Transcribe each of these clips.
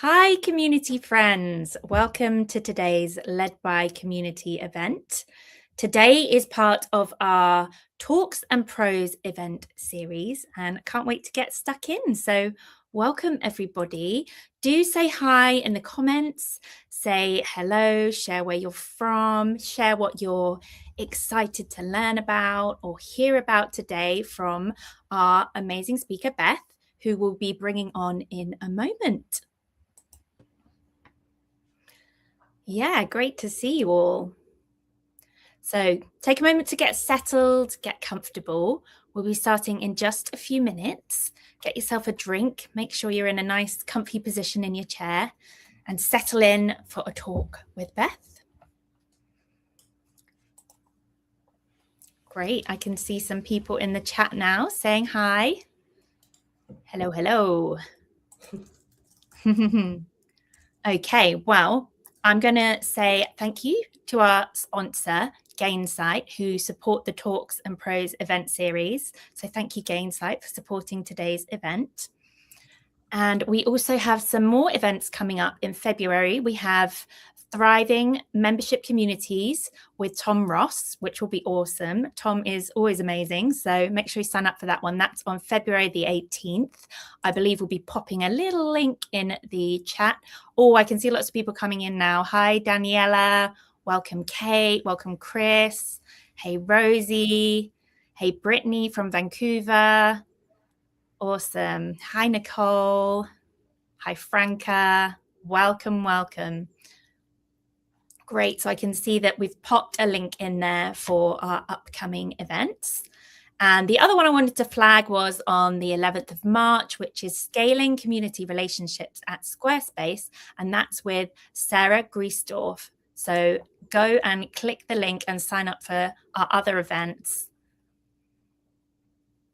Hi, community friends. Welcome to today's Led by Community event. Today is part of our Talks and Prose event series, and I can't wait to get stuck in. So, welcome everybody. Do say hi in the comments, say hello, share where you're from, share what you're excited to learn about or hear about today from our amazing speaker, Beth, who we'll be bringing on in a moment. Yeah, great to see you all. So take a moment to get settled, get comfortable. We'll be starting in just a few minutes. Get yourself a drink, make sure you're in a nice comfy position in your chair and settle in for a talk with Beth. Great, I can see some people in the chat now saying hi. Hello, hello. Okay, well, I'm going to say thank you to our sponsor, Gainsight, who support the Talks and Prose event series. So thank you, Gainsight, for supporting today's event. And we also have some more events coming up in February. We have Thriving Membership Communities with Tom Ross, which will be awesome. Tom is always amazing. So make sure you sign up for that one. That's on February the 18th. I believe we'll be popping a little link in the chat. Oh, I can see lots of people coming in now. Hi, Daniela. Welcome, Kate. Welcome, Chris. Hey, Rosie. Hey, Brittany from Vancouver. Awesome. Hi, Nicole. Hi, Franca. Welcome, welcome. Great. So I can see that we've popped a link in there for our upcoming events. And the other one I wanted to flag was on the 11th of March, which is Scaling Community Relationships at Squarespace. And that's with Sarah Griesdorf. So go and click the link and sign up for our other events.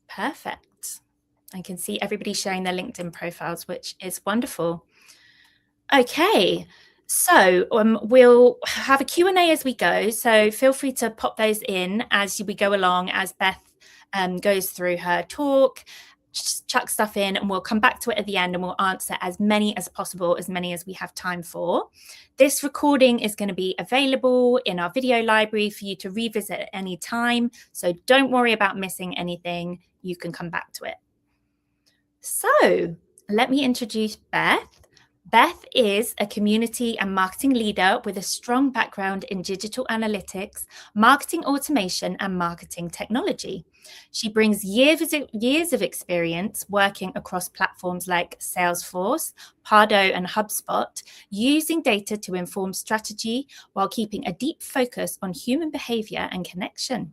Perfect. I can see everybody sharing their LinkedIn profiles, which is wonderful. Okay, so we'll have a Q&A as we go. So feel free to pop those in as we go along, as Beth goes through her talk, chuck stuff in, and we'll come back to it at the end and we'll answer as many as possible, as many as we have time for. This recording is going to be available in our video library for you to revisit at any time. So don't worry about missing anything. You can come back to it. So let me introduce Beth. Beth is a community and marketing leader with a strong background in digital analytics, marketing automation, and marketing technology. She brings years of experience working across platforms like Salesforce, Pardo, and HubSpot, using data to inform strategy while keeping a deep focus on human behavior and connection.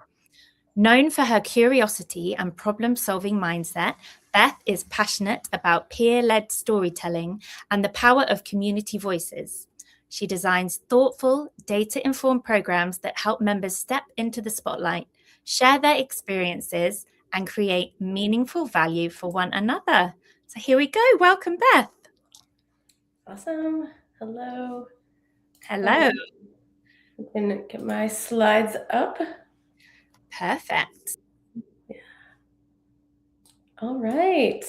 Known for her curiosity and problem-solving mindset, Beth is passionate about peer-led storytelling and the power of community voices. She designs thoughtful, data-informed programs that help members step into the spotlight, share their experiences, and create meaningful value for one another. So here we go. Welcome, Beth. Awesome. Hello. Hello. I can get my slides up. Perfect. Yeah. All right.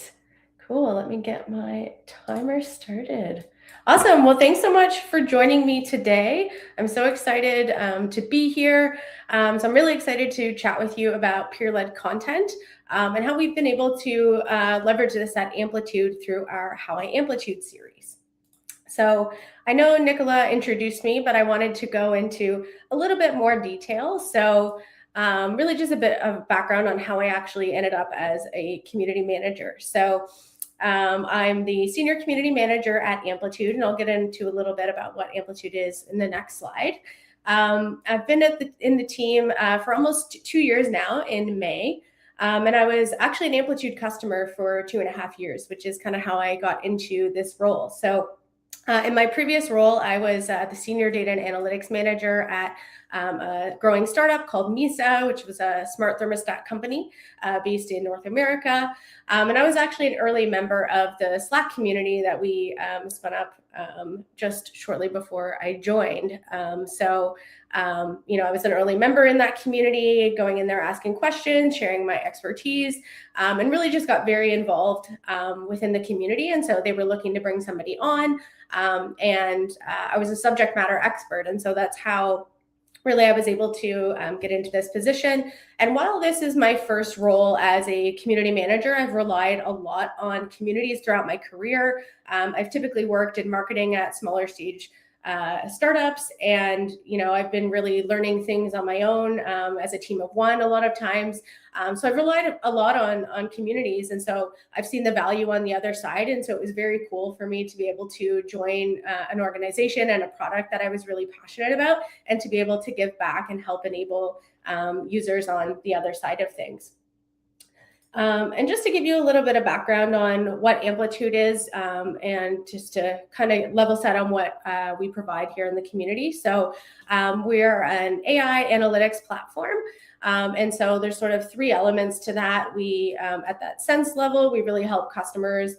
Cool. Let me get my timer started. Awesome. Well, thanks so much for joining me today. I'm so excited to be here. So I'm really excited to chat with you about peer-led content and how we've been able to leverage this at Amplitude through our How I Amplitude series. So I know Nicola introduced me, but I wanted to go into a little bit more detail. So really just a bit of background on how I actually ended up as a community manager. So I'm the senior community manager at Amplitude, and I'll get into a little bit about what Amplitude is in the next slide. I've been in the team for almost 2 years now in May. And I was actually an Amplitude customer for 2.5 years, which is kind of how I got into this role. So in my previous role, I was the senior data and analytics manager at a growing startup called Misa, which was a smart thermostat company based in North America. And I was actually an early member of the Slack community that we spun up just shortly before I joined. I was an early member in that community, going in there, asking questions, sharing my expertise, and really just got very involved within the community. And so they were looking to bring somebody on, and I was a subject matter expert. And so that's how really I was able to get into this position. And while this is my first role as a community manager, I've relied a lot on communities throughout my career. I've typically worked in marketing at smaller stage startups, and I've been really learning things on my own as a team of one a lot of times. So I've relied a lot on communities, and so I've seen the value on the other side. And so it was very cool for me to be able to join an organization and a product that I was really passionate about, and to be able to give back and help enable users on the other side of things. And just to give you a little bit of background on what Amplitude is, and just to kind of level set on what we provide here in the community. So we're an AI analytics platform. And so there's sort of three elements to that. We, at that sense level, we really help customers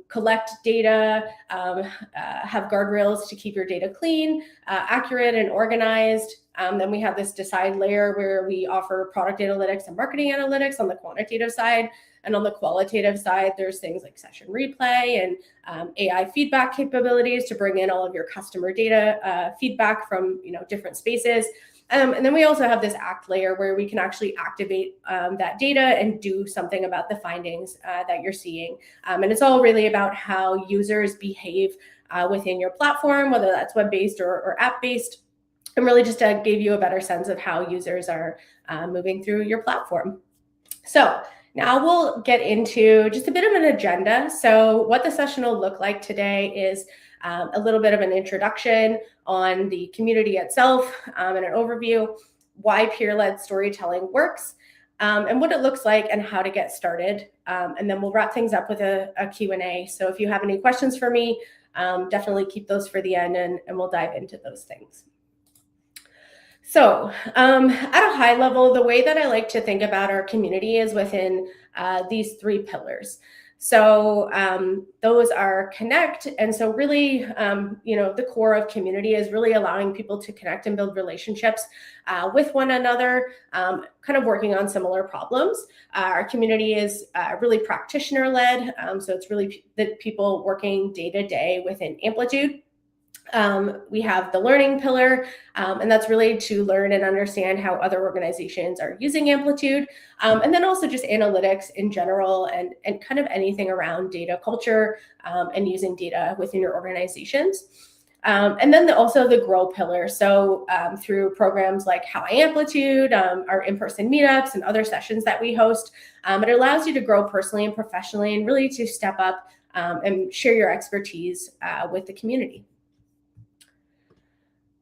collect data, have guardrails to keep your data clean, accurate, and organized. Then we have this decide layer where we offer product analytics and marketing analytics on the quantitative side. And on the qualitative side, there's things like session replay and AI feedback capabilities to bring in all of your customer data feedback from different spaces. And then we also have this act layer where we can actually activate that data and do something about the findings that you're seeing. And it's all really about how users behave within your platform, whether that's web-based or app-based, and really just to give you a better sense of how users are moving through your platform. So now we'll get into just a bit of an agenda. So what the session will look like today is a little bit of an introduction on the community itself, and an overview, why peer-led storytelling works, and what it looks like and how to get started. And then we'll wrap things up with a Q&A. So if you have any questions for me, definitely keep those for the end, and we'll dive into those things. So at a high level, the way that I like to think about our community is within these three pillars. So those are connect. And so really, the core of community is really allowing people to connect and build relationships with one another, kind of working on similar problems. Our community is really practitioner-led. So it's really the people working day to day within Amplitude. We have the learning pillar, and that's really to learn and understand how other organizations are using Amplitude, and then also just analytics in general, and kind of anything around data culture and using data within your organizations. And then also the grow pillar. So through programs like How I Amplitude, our in-person meetups and other sessions that we host, it allows you to grow personally and professionally, and really to step up and share your expertise with the community.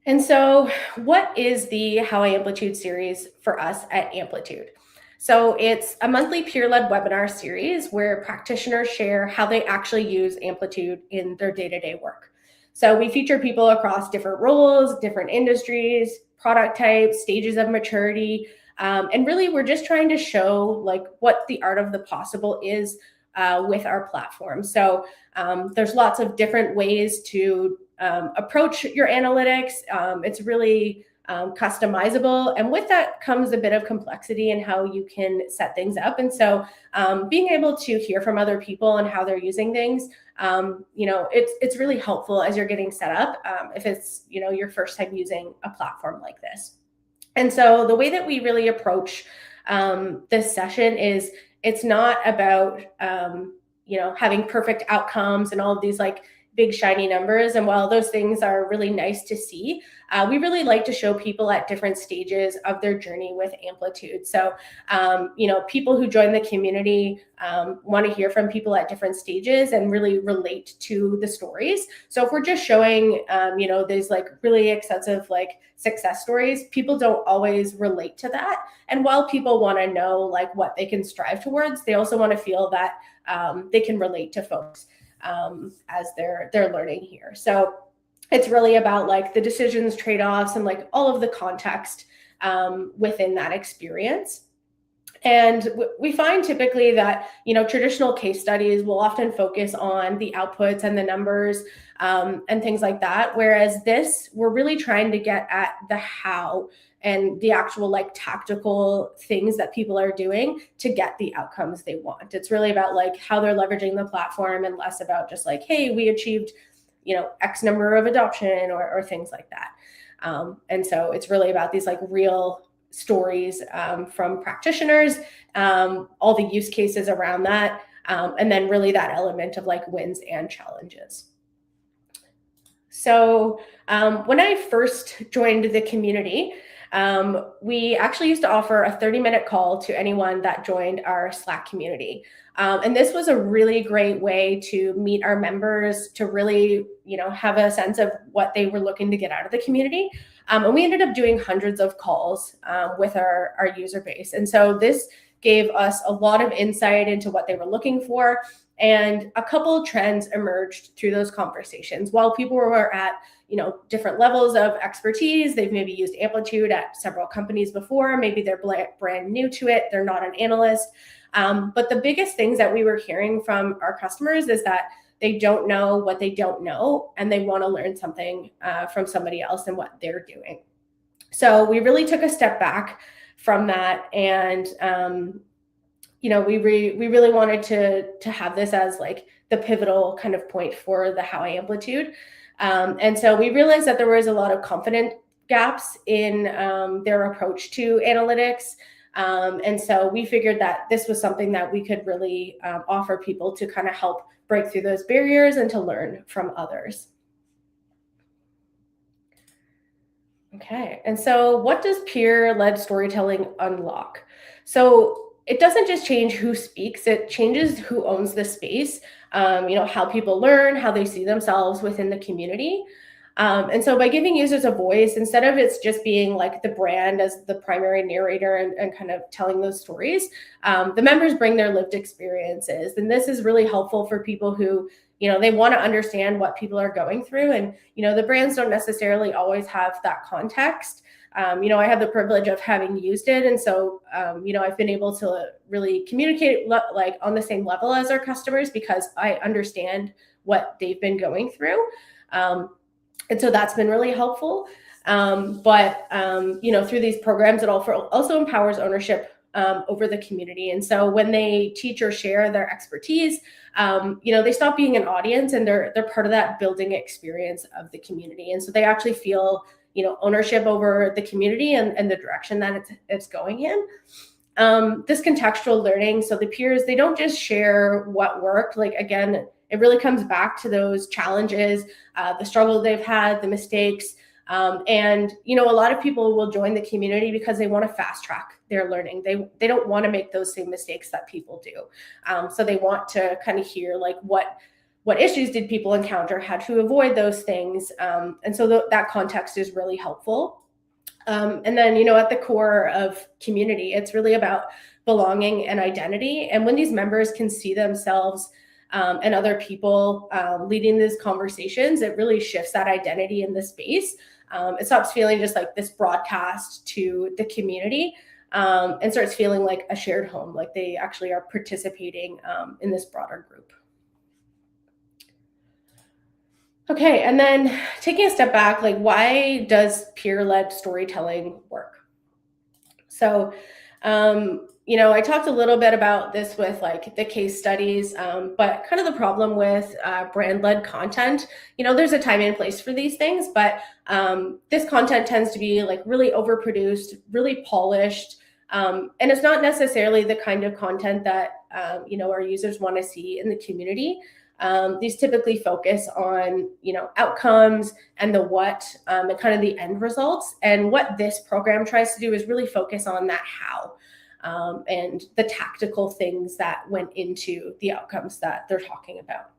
And so what is the How I Amplitude series for us at Amplitude? So it's a monthly peer-led webinar series where practitioners share how they actually use Amplitude in their day-to-day work. So we feature people across different roles, different industries, product types, stages of maturity. And really, we're just trying to show what the art of the possible is with our platform. So there's lots of different ways to approach your analytics. It's really customizable. And with that comes a bit of complexity in how you can set things up. And so being able to hear from other people and how they're using things, it's really helpful as you're getting set up, if it's, your first time using a platform like this. And so the way that we really approach this session is it's not about, having perfect outcomes and all of these big shiny numbers. And while those things are really nice to see, we really like to show people at different stages of their journey with Amplitude. So, people who join the community want to hear from people at different stages and really relate to the stories. So if we're just showing, these really extensive success stories, people don't always relate to that. And while people want to know what they can strive towards, they also want to feel that they can relate to folks as they're learning here. So it's really about like the decisions, trade-offs, and like all of the context within that experience. And we find typically that, traditional case studies will often focus on the outputs and the numbers and things like that. Whereas this, we're really trying to get at the how and the actual like tactical things that people are doing to get the outcomes they want. It's really about like how they're leveraging the platform and less about just like, hey, we achieved, X number of adoption or things like that. And so it's really about these like real stories from practitioners, all the use cases around that, and then really that element of like wins and challenges. So when I first joined the community, we actually used to offer a 30-minute call to anyone that joined our Slack community. And this was a really great way to meet our members, to really, have a sense of what they were looking to get out of the community. And we ended up doing hundreds of calls with our user base. And so this gave us a lot of insight into what they were looking for. And a couple of trends emerged through those conversations. While people were at, different levels of expertise, they've maybe used Amplitude at several companies before, maybe they're brand new to it, they're not an analyst. But the biggest things that we were hearing from our customers is that they don't know what they don't know, and they want to learn something from somebody else and what they're doing. So we really took a step back from that, and we really wanted to have this as like the pivotal kind of point for the How I Amplitude. And so we realized that there was a lot of confidence gaps in their approach to analytics. And so we figured that this was something that we could really offer people to kind of help break through those barriers and to learn from others. Okay, and so what does peer-led storytelling unlock? So it doesn't just change who speaks, it changes who owns the space, how people learn, how they see themselves within the community. And so by giving users a voice, instead of it's just being like the brand as the primary narrator and kind of telling those stories, the members bring their lived experiences. And this is really helpful for people who, they want to understand what people are going through. And, the brands don't necessarily always have that context. I have the privilege of having used it. And so, I've been able to really communicate like on the same level as our customers because I understand what they've been going through. And so that's been really helpful. But through these programs, it also empowers ownership over the community. And so when they teach or share their expertise, they stop being an audience and they're part of that building experience of the community. And so they actually feel ownership over the community and the direction that it's going in. This contextual learning, so the peers, they don't just share what worked. Like, again, it really comes back to those challenges, the struggle they've had, the mistakes. And, a lot of people will join the community because they want to fast track their learning. They don't want to make those same mistakes that people do. So they want to kind of hear like what issues did people encounter, how to avoid those things. And so that context is really helpful. And then, at the core of community, it's really about belonging and identity. And when these members can see themselves and other people leading these conversations, it really shifts that identity in the space. It stops feeling just like this broadcast to the community and starts feeling like a shared home, like they actually are participating in this broader group. Okay, and then taking a step back, like why does peer-led storytelling work? So, I talked a little bit about this with like the case studies, but kind of the problem with brand-led content, there's a time and place for these things, but this content tends to be like really overproduced, really polished, and it's not necessarily the kind of content that, our users want to see in the community. These typically focus on, outcomes and the what and kind of the end results. And what this program tries to do is really focus on that how and the tactical things that went into the outcomes that they're talking about.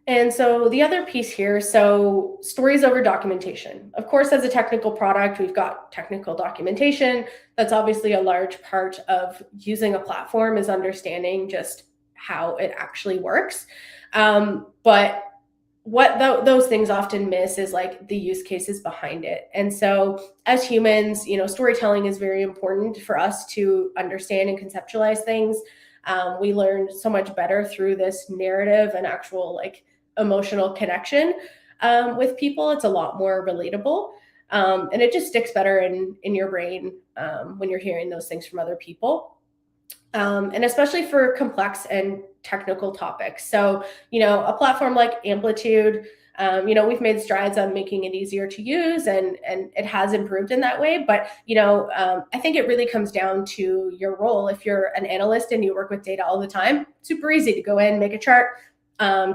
And so the other piece here, so stories over documentation. Of course, as a technical product, we've got technical documentation. That's obviously a large part of using a platform is understanding just how it actually works. But what those things often miss is like the use cases behind it. And so as humans, storytelling is very important for us to understand and conceptualize things. We learn so much better through this narrative and actual like emotional connection with people. It's a lot more relatable. And it just sticks better in your brain when you're hearing those things from other people. And especially for complex and technical topics. So, a platform like Amplitude, we've made strides on making it easier to use, and it has improved in that way. But, I think it really comes down to your role. If you're an analyst and you work with data all the time, super easy to go in, make a chart,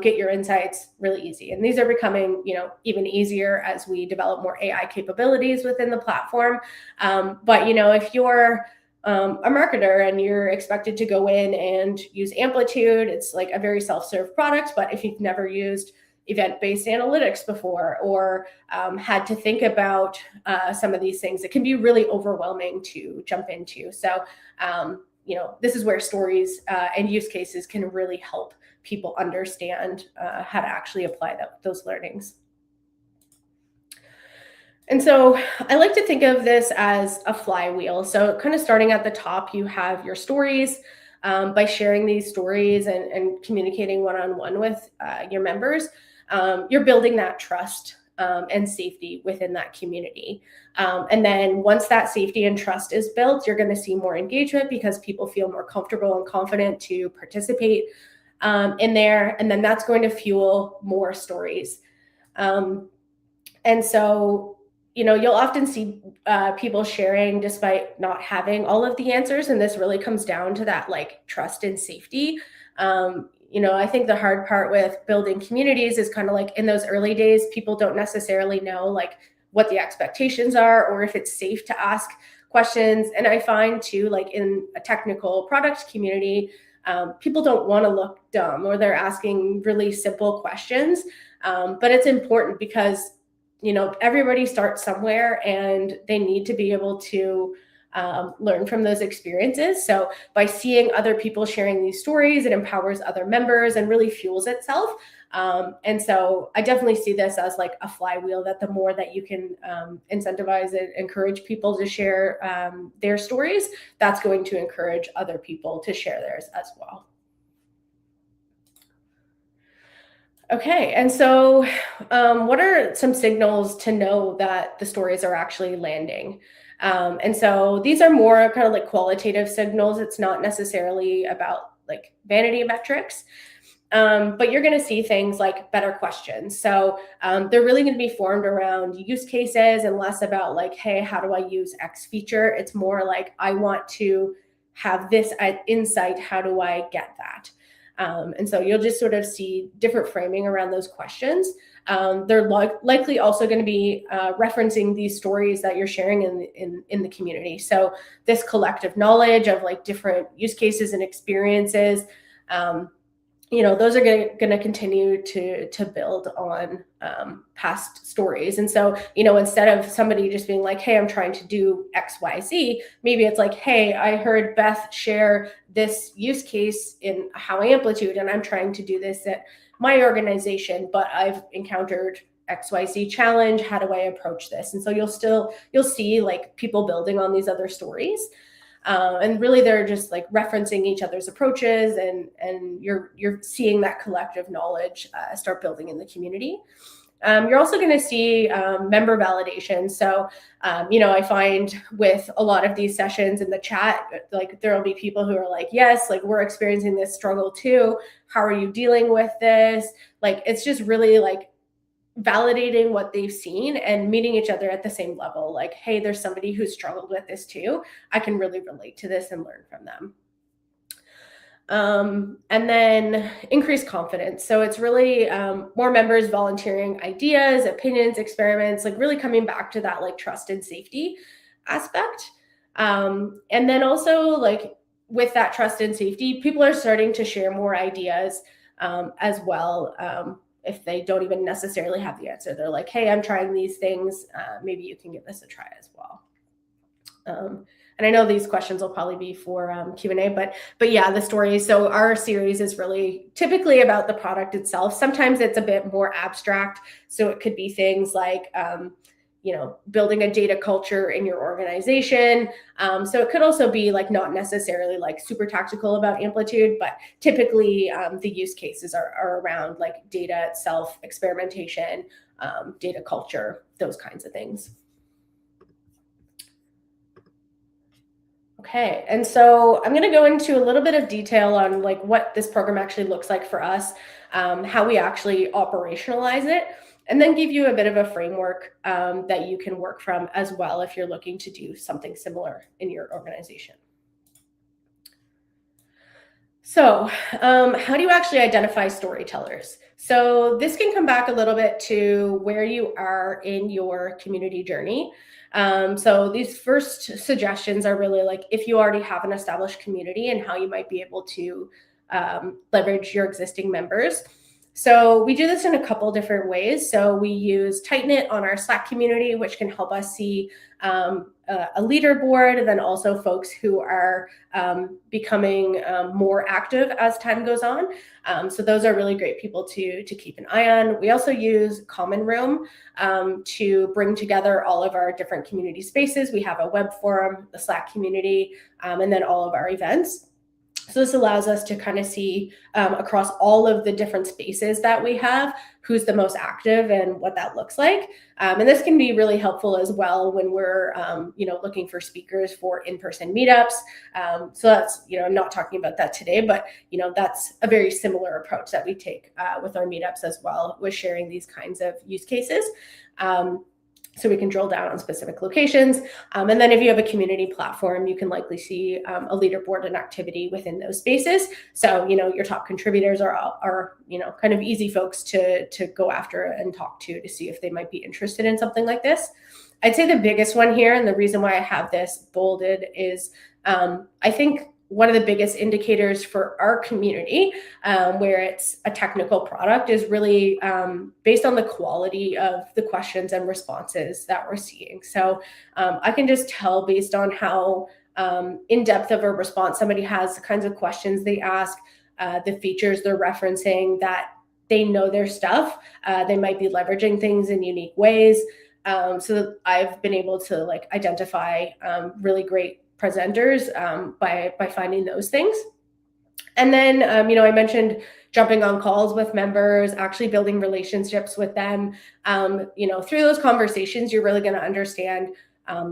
get your insights really easy. And these are becoming, even easier as we develop more AI capabilities within the platform. But, if you're a marketer and you're expected to go in and use Amplitude, it's like a very self-serve product. But if you've never used event-based analytics before, or had to think about some of these things, it can be really overwhelming to jump into. So, this is where stories and use cases can really help people understand how to actually apply those learnings. And so I like to think of this as a flywheel. So kind of starting at the top, you have your stories. By sharing these stories and communicating one-on-one with your members, you're building that trust and safety within that community. And then once that safety and trust is built, you're going to see more engagement because people feel more comfortable and confident to participate in there. And then that's going to fuel more stories. And so, you'll often see people sharing despite not having all of the answers. And this really comes down to that like trust and safety. I think the hard part with building communities is kind of like in those early days, people don't necessarily know like what the expectations are or if it's safe to ask questions. And I find too, like in a technical product community, people don't want to look dumb or they're asking really simple questions. But it's important because everybody starts somewhere and they need to be able to learn from those experiences. So by seeing other people sharing these stories, it empowers other members and really fuels itself. And so I definitely see this as like a flywheel, that the more that you can incentivize and encourage people to share their stories, that's going to encourage other people to share theirs as well. Okay, and so what are some signals to know that the stories are actually landing? And so these are more kind of like qualitative signals. It's not necessarily about like vanity metrics, but you're going to see things like better questions. So they're really going to be formed around use cases and less about like, hey, how do I use X feature? It's more like, I want to have this insight. How do I get that? And so you'll just sort of see different framing around those questions. They're likely also going to be referencing these stories that you're sharing in the community. So this collective knowledge of like different use cases and experiences, those are going to continue to build on past stories. And so, instead of somebody just being like, hey, I'm trying to do X, Y, Z, maybe it's like, hey, I heard Beth share this use case in How Amplitude, and I'm trying to do this at my organization, but I've encountered XYZ challenge. How do I approach this? And so you'll see like people building on these other stories. And really they're just like referencing each other's approaches, and you're seeing that collective knowledge start building in the community. You're also going to see member validation. So, I find with a lot of these sessions in the chat, like there will be people who are like, yes, like we're experiencing this struggle too. How are you dealing with this? Like, it's just really like validating what they've seen and meeting each other at the same level. Like, hey, there's somebody who struggled with this too. I can really relate to this and learn from them. And then increased confidence. So it's really more members volunteering ideas, opinions, experiments, like really coming back to that like trust and safety aspect. And then also like with that trust and safety, people are starting to share more ideas as well. If they don't even necessarily have the answer, they're like, hey, I'm trying these things. Maybe you can give this a try as well. And I know these questions will probably be for Q&A, but yeah, the stories. So our series is really typically about the product itself. Sometimes it's a bit more abstract. So it could be things like, building a data culture in your organization. So it could also be like not necessarily like super tactical about Amplitude, but typically the use cases are around like data itself, experimentation, data culture, those kinds of things. Okay, and so I'm going to go into a little bit of detail on like what this program actually looks like for us, how we actually operationalize it, and then give you a bit of a framework that you can work from as well if you're looking to do something similar in your organization. So how do you actually identify storytellers? So this can come back a little bit to where you are in your community journey. So these first suggestions are really like if you already have an established community and how you might be able to leverage your existing members. So we do this in a couple different ways. So we use Tightknit on our Slack community, which can help us see a leaderboard, and then also folks who are becoming more active as time goes on. So those are really great people to keep an eye on. We also use Common Room to bring together all of our different community spaces. We have a web forum, the Slack community, and then all of our events. So this allows us to kind of see across all of the different spaces that we have, who's the most active and what that looks like. And this can be really helpful as well when we're, looking for speakers for in-person meetups. So that's, I'm not talking about that today, but, that's a very similar approach that we take with our meetups as well, with sharing these kinds of use cases. So we can drill down on specific locations. And then if you have a community platform, you can likely see a leaderboard and activity within those spaces. So, your top contributors are kind of easy folks to go after and talk to see if they might be interested in something like this. I'd say the biggest one here, and the reason why I have this bolded is I think one of the biggest indicators for our community, where it's a technical product, is really based on the quality of the questions and responses that we're seeing. So I can just tell based on how in-depth of a response somebody has, the kinds of questions they ask, the features they're referencing, that they know their stuff. They might be leveraging things in unique ways. So I've been able to identify really great presenters by finding those things. And then, I mentioned jumping on calls with members, actually building relationships with them. Through those conversations, you're really going to understand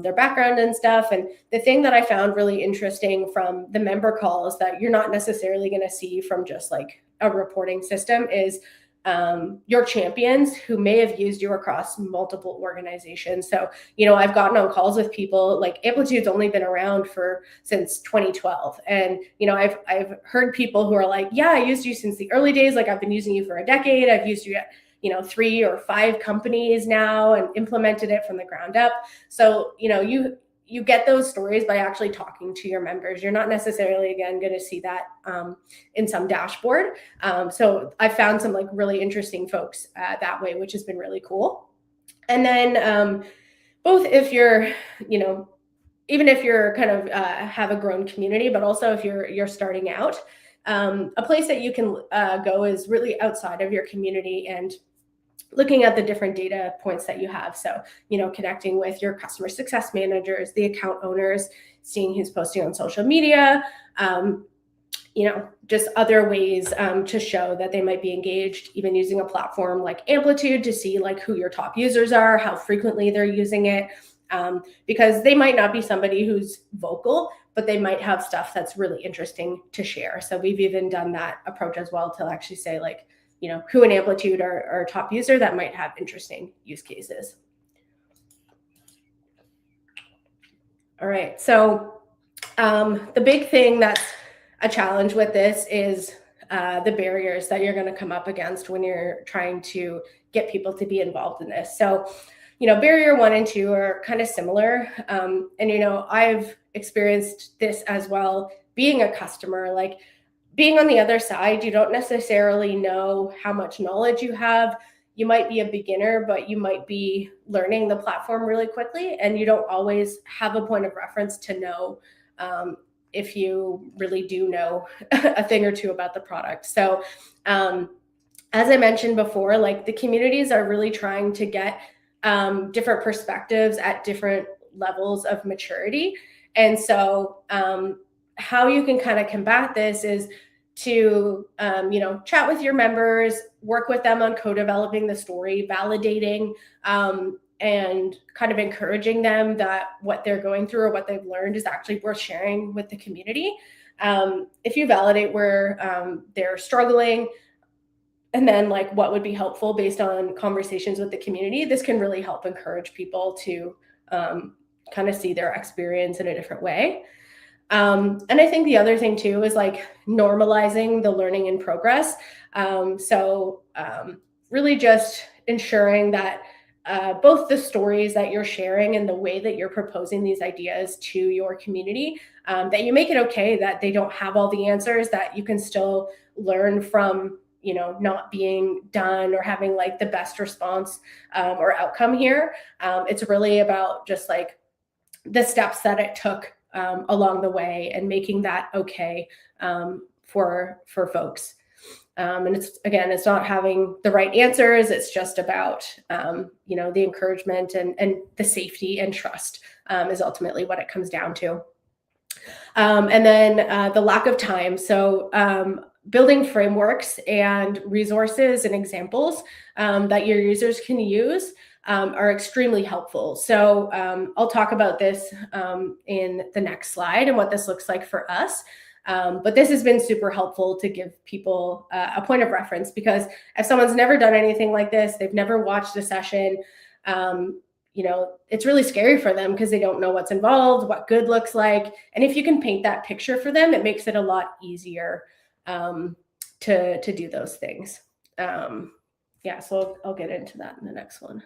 their background and stuff. And the thing that I found really interesting from the member calls that you're not necessarily going to see from just like a reporting system is your champions who may have used you across multiple organizations. So, I've gotten on calls with people like Amplitude's only been around since 2012. And, I've heard people who are like, yeah, I used you since the early days. Like I've been using you for a decade. I've used you at, 3 or 5 companies now and implemented it from the ground up. So, you get those stories by actually talking to your members. You're not necessarily, again, going to see that in some dashboard. So I found some really interesting folks that way, which has been really cool. And then both if you're, even if you're kind of have a grown community, but also if you're starting out, a place that you can go is really outside of your community and looking at the different data points that you have. So, connecting with your customer success managers, the account owners, seeing who's posting on social media, just other ways to show that they might be engaged, even using a platform like Amplitude to see who your top users are, how frequently they're using it, because they might not be somebody who's vocal, but they might have stuff that's really interesting to share. So we've even done that approach as well to actually say who in Amplitude are a top user that might have interesting use cases. All right, so the big thing that's a challenge with this is the barriers that you're going to come up against when you're trying to get people to be involved in this. So, barrier 1 and 2 are kind of similar. And, I've experienced this as well, being a customer, being on the other side, you don't necessarily know how much knowledge you have. you might be a beginner, but you might be learning the platform really quickly, and you don't always have a point of reference to know if you really do know a thing or two about the product. So as I mentioned before, like the communities are really trying to get different perspectives at different levels of maturity. And so how you can kind of combat this is to chat with your members, work with them on co-developing the story, validating and kind of encouraging them that what they're going through or what they've learned is actually worth sharing with the community. If you validate where they're struggling, and then like what would be helpful based on conversations with the community, this can really help encourage people to kind of see their experience in a different way. And I think the other thing too is like normalizing the learning in progress. Really just ensuring that both the stories that you're sharing and the way that you're proposing these ideas to your community, that you make it okay that they don't have all the answers, that you can still learn from not being done or having like the best response or outcome here. It's really about just like the steps that it took along the way and making that okay for folks. And it's not having the right answers. It's just about, the encouragement and the safety and trust is ultimately what it comes down to. And then the lack of time. So building frameworks and resources and examples that your users can use are extremely helpful. So I'll talk about this in the next slide and what this looks like for us. But this has been super helpful to give people a point of reference, because if someone's never done anything like this, they've never watched a session, it's really scary for them because they don't know what's involved, what good looks like. And if you can paint that picture for them, it makes it a lot easier to do those things. So I'll get into that in the next one.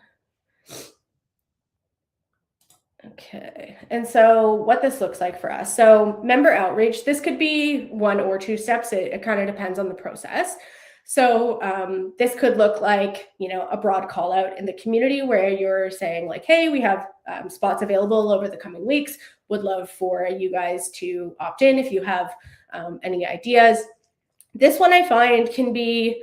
Okay, and so what this looks like for us. So member outreach, this could be 1 or 2 steps. It kind of depends on the process. So this could look like, a broad call out in the community where you're saying like, hey, we have spots available over the coming weeks. Would love for you guys to opt in if you have any ideas. This one I find can be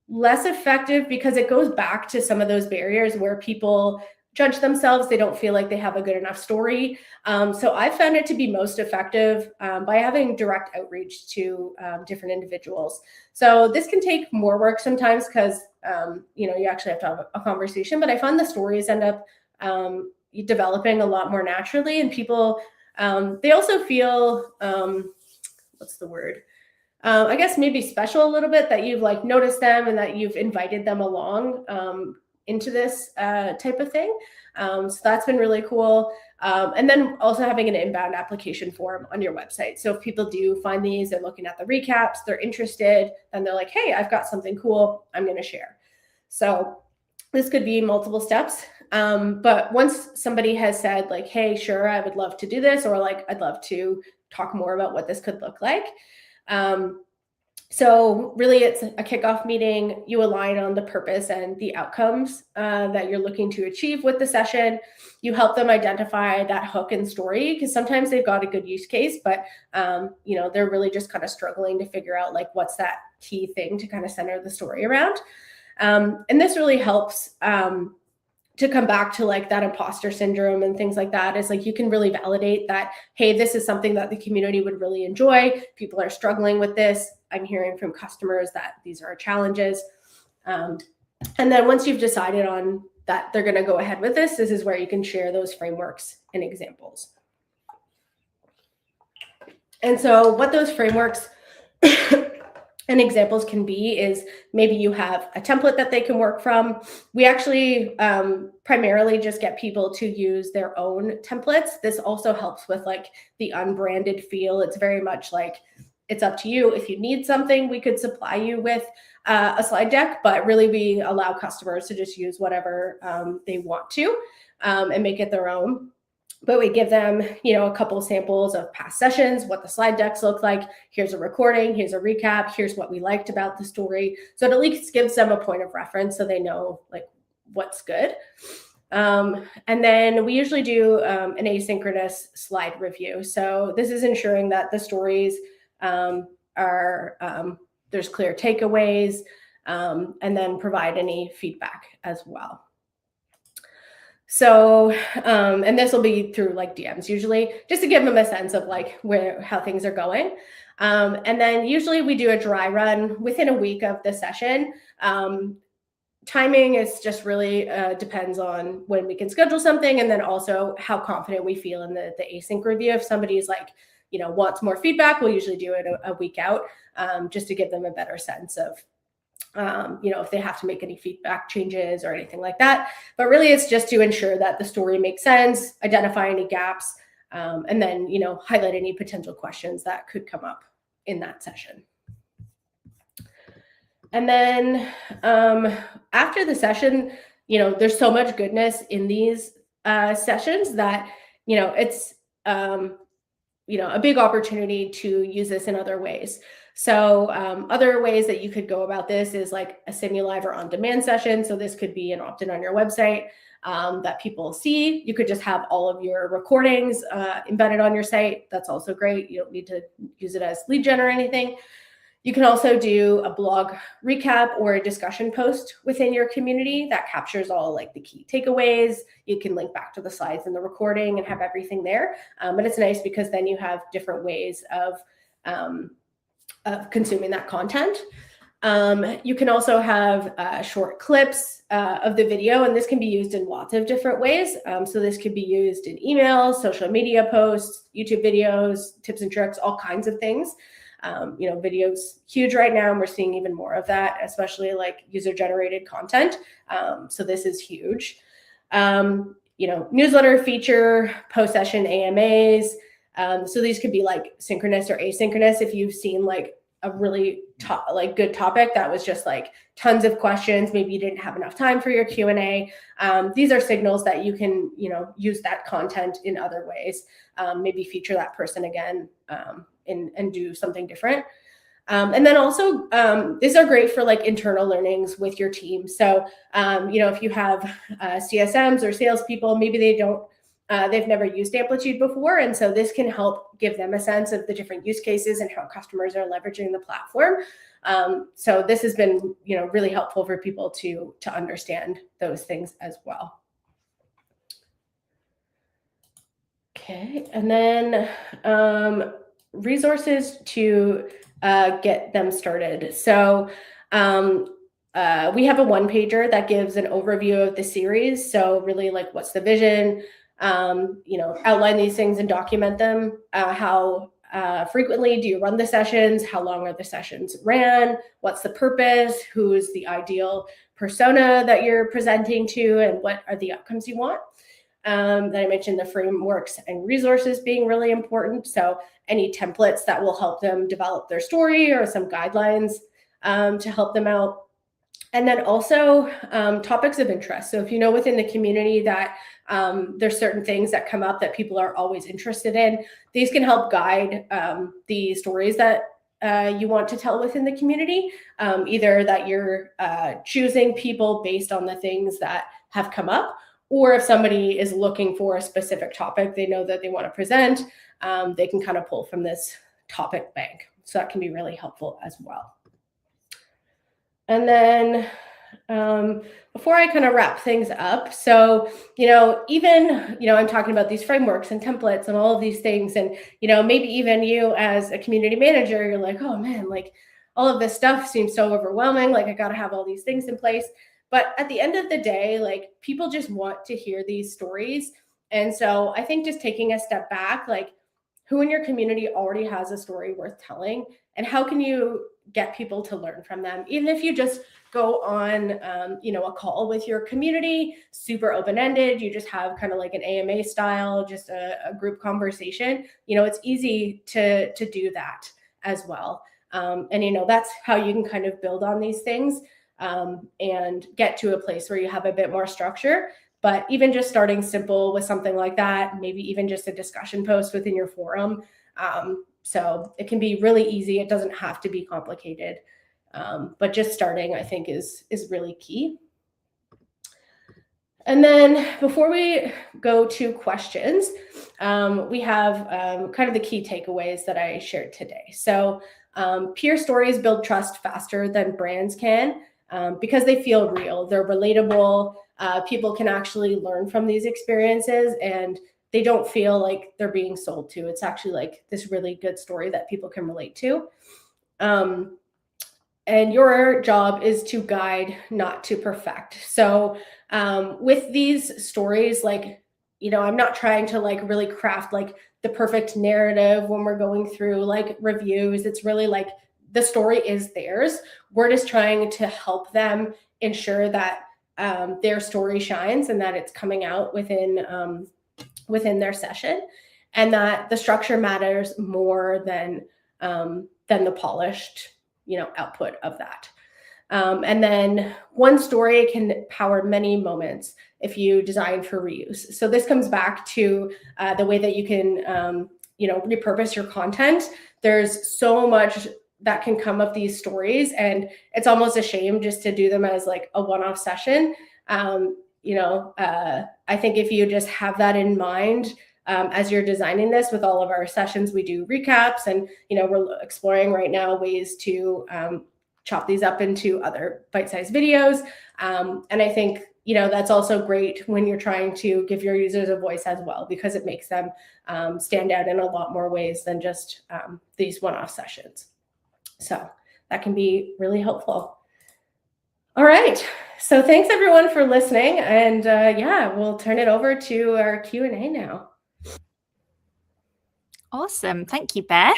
less effective because it goes back to some of those barriers where people judge themselves. They don't feel like they have a good enough story. So I found it to be most effective by having direct outreach to different individuals. So this can take more work sometimes because, you actually have to have a conversation, but I find the stories end up developing a lot more naturally, and people, they also feel, what's the word? I guess maybe special a little bit, that you've like noticed them and that you've invited them along into this type of thing. So that's been really cool. And then also having an inbound application form on your website. So if people do find these, they're looking at the recaps, they're interested, and they're like, hey, I've got something cool I'm going to share. So this could be multiple steps. But once somebody has said like, hey, sure, I would love to do this, or like, I'd love to talk more about what this could look like. So really it's a kickoff meeting. You align on the purpose and the outcomes that you're looking to achieve with the session. You help them identify that hook and story, because sometimes they've got a good use case, but they're really just kind of struggling to figure out like what's that key thing to kind of center the story around. And this really helps to come back to like that imposter syndrome and things like that. Is like you can really validate that, hey, this is something that the community would really enjoy. People are struggling with this. I'm hearing from customers that these are challenges. And then once you've decided on that they're going to go ahead with this, this is where you can share those frameworks and examples. And so what those frameworks and examples can be is maybe you have a template that they can work from. We actually primarily just get people to use their own templates. This also helps with like the unbranded feel. It's very much like, it's up to you. If you need something, we could supply you with a slide deck, but really we allow customers to just use whatever they want to and make it their own. but we give them, a couple samples of past sessions, what the slide decks look like. Here's a recording, here's a recap, here's what we liked about the story. So it at least gives them a point of reference so they know like what's good. And then we usually do an asynchronous slide review. So this is ensuring that the stories are there's clear takeaways, and then provide any feedback as well. So, and this will be through like DMs usually, just to give them a sense of like how things are going. And then usually we do a dry run within a week of the session. Timing is just really depends on when we can schedule something, and then also how confident we feel in the async review. If somebody's like, wants more feedback, we'll usually do it a week out, just to give them a better sense of if they have to make any feedback changes or anything like that. But really it's just to ensure that the story makes sense, identify any gaps, and then, highlight any potential questions that could come up in that session. And then after the session, there's so much goodness in these sessions that, it's, a big opportunity to use this in other ways. So other ways that you could go about this is like a semi-live or on-demand session. So this could be an opt-in on your website that people see. You could just have all of your recordings embedded on your site. That's also great. You don't need to use it as lead gen or anything. You can also do a blog recap or a discussion post within your community that captures all like the key takeaways. You can link back to the slides in the recording and have everything there. But it's nice because then you have different ways of consuming that content. You can also have short clips of the video, and this can be used in lots of different ways. So this could be used in emails, social media posts, YouTube videos, tips and tricks, all kinds of things. Video's huge right now, and we're seeing even more of that, especially like user-generated content. So this is huge. Newsletter feature, post-session AMAs. So these could be like synchronous or asynchronous. If you've seen like a really good topic that was just like tons of questions, maybe you didn't have enough time for your Q&A. These are signals that you can, use that content in other ways. Maybe feature that person again and do something different. And then also, these are great for like internal learnings with your team. So, if you have CSMs or salespeople, maybe they've never used Amplitude before. And so this can help give them a sense of the different use cases and how customers are leveraging the platform. So this has been, really helpful for people to understand those things as well. Okay, and then resources to get them started. So we have a one-pager that gives an overview of the series. So really like what's the vision, outline these things and document them. How frequently do you run the sessions? How long are the sessions ran? What's the purpose? Who is the ideal persona that you're presenting to, and what are the outcomes you want? Then I mentioned the frameworks and resources being really important. So any templates that will help them develop their story, or some guidelines to help them out. And then also topics of interest. So if you know within the community that there's certain things that come up that people are always interested in, these can help guide the stories that you want to tell within the community, either that you're choosing people based on the things that have come up, or if somebody is looking for a specific topic they know that they want to present, they can kind of pull from this topic bank. So that can be really helpful as well. And then before I kind of wrap things up, so, even, I'm talking about these frameworks and templates and all of these things. And, maybe even you as a community manager, you're like, oh man, like all of this stuff seems so overwhelming. Like I got to have all these things in place. But at the end of the day, like people just want to hear these stories. And so I think just taking a step back, like who in your community already has a story worth telling, and how can you get people to learn from them? Even if you just go on, a call with your community, super open-ended, you just have kind of like an AMA style, just a group conversation, it's easy to do that as well. And, that's how you can kind of build on these things and get to a place where you have a bit more structure. But even just starting simple with something like that, maybe even just a discussion post within your forum. So it can be really easy. It doesn't have to be complicated. But just starting, I think, is really key. And then before we go to questions, we have kind of the key takeaways that I shared today. So peer stories build trust faster than brands can because they feel real. They're relatable. People can actually learn from these experiences, and they don't feel like they're being sold to. It's actually like this really good story that people can relate to. And your job is to guide, not to perfect. So with these stories, like, I'm not trying to like really craft like the perfect narrative when we're going through like reviews. It's really like the story is theirs. We're just trying to help them ensure that their story shines and that it's coming out within their session, and that the structure matters more than the polished output of that. And then one story can power many moments if you design for reuse. So this comes back to the way that you can repurpose your content. There's so much that can come of these stories, and it's almost a shame just to do them as like a one-off session. I think if you just have that in mind as you're designing this, with all of our sessions, we do recaps, and we're exploring right now ways to chop these up into other bite-sized videos. And I think that's also great when you're trying to give your users a voice as well, because it makes them stand out in a lot more ways than just these one-off sessions. So that can be really helpful. All right. So thanks everyone for listening. And we'll turn it over to our Q&A now. Awesome. Thank you, Beth.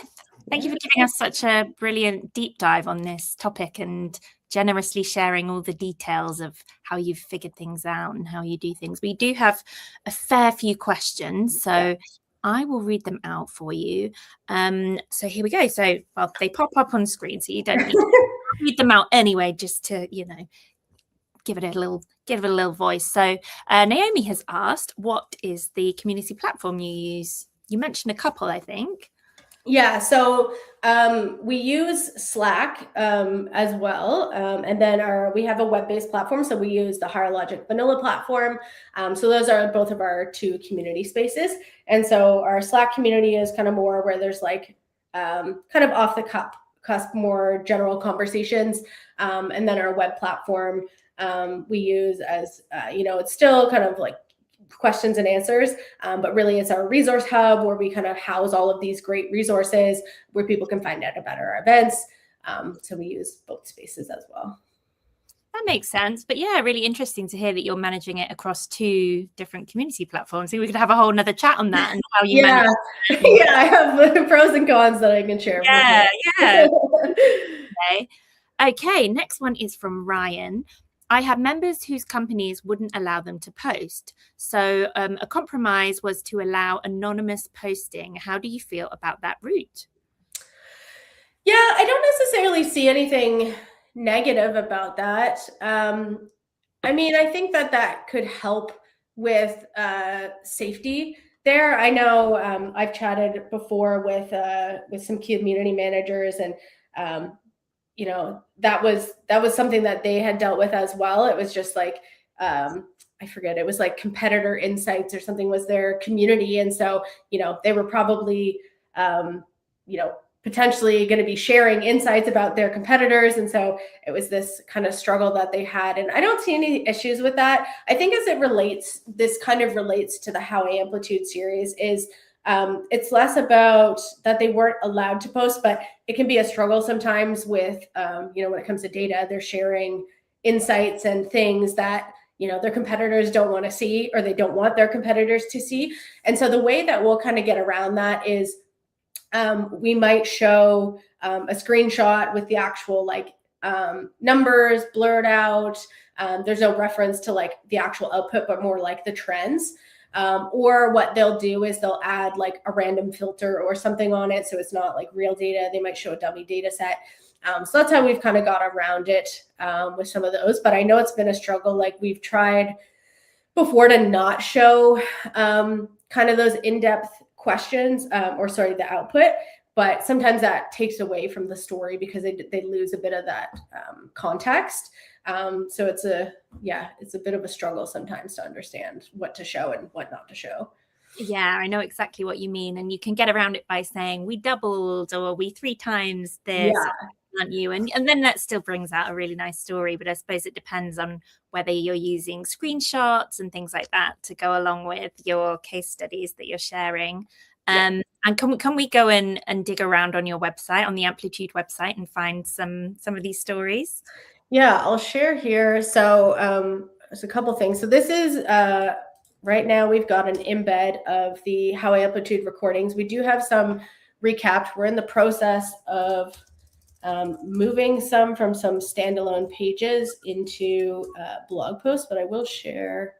Thank you for giving us such a brilliant deep dive on this topic and generously sharing all the details of how you've figured things out and how you do things. We do have a fair few questions, so I will read them out for you. So here we go. So, well, they pop up on screen, so you don't need to read them out anyway, just to, give it a little voice. So Naomi has asked, what is the community platform you use? You mentioned a couple, I think. Yeah, so we use Slack as well, and then we have a web-based platform, so we use the Higher Logic vanilla platform. So those are both of our two community spaces, and so our Slack community is kind of more where there's like kind of off the cusp, more general conversations, and then our web platform we use as it's still kind of like questions and answers, but really it's our resource hub where we kind of house all of these great resources where people can find out about our events. So we use both spaces as well. That makes sense. But yeah, really interesting to hear that you're managing it across two different community platforms. So we could have a whole nother chat on that and how you manage it. Yeah, I have pros and cons that I can share. Yeah. Okay, next one is from Ryan. I have members whose companies wouldn't allow them to post. So a compromise was to allow anonymous posting. How do you feel about that route? Yeah, I don't necessarily see anything negative about that. I mean, I think that could help with safety there. I know I've chatted before with some community managers, and that was something that they had dealt with as well. It was just like I forget, it was like competitor insights or something was their community, and so they were probably potentially going to be sharing insights about their competitors, and so it was this kind of struggle that they had, and I don't see any issues with that. I think this kind of relates to the How I Amplitude series is it's less about that they weren't allowed to post, but it can be a struggle sometimes with, when it comes to data, they're sharing insights and things that, their competitors don't want to see, or they don't want their competitors to see. And so the way that we'll kind of get around that is we might show a screenshot with the actual numbers blurred out. There's no reference to like the actual output, but more like the trends. Or what they'll do is they'll add like a random filter or something on it, so it's not like real data. They might show a dummy data set. So that's how we've kind of got around it with some of those. But I know it's been a struggle. Like we've tried before to not show kind of those in-depth questions, or sorry, the output. But sometimes that takes away from the story because they lose a bit of that context. So it's a bit of a struggle sometimes to understand what to show and what not to show. Yeah, I know exactly what you mean. And you can get around it by saying we doubled or we 3 times this, Yeah. aren't you? And then that still brings out a really nice story. But I suppose it depends on whether you're using screenshots and things like that to go along with your case studies that you're sharing. Yeah. And can we go in and dig around on your website, on the Amplitude website, and find some of these stories? Yeah, I'll share here. So there's a couple things. So this is right now we've got an embed of the How I Amplitude recordings. We do have some recapped. We're in the process of moving some from some standalone pages into blog posts, but I will share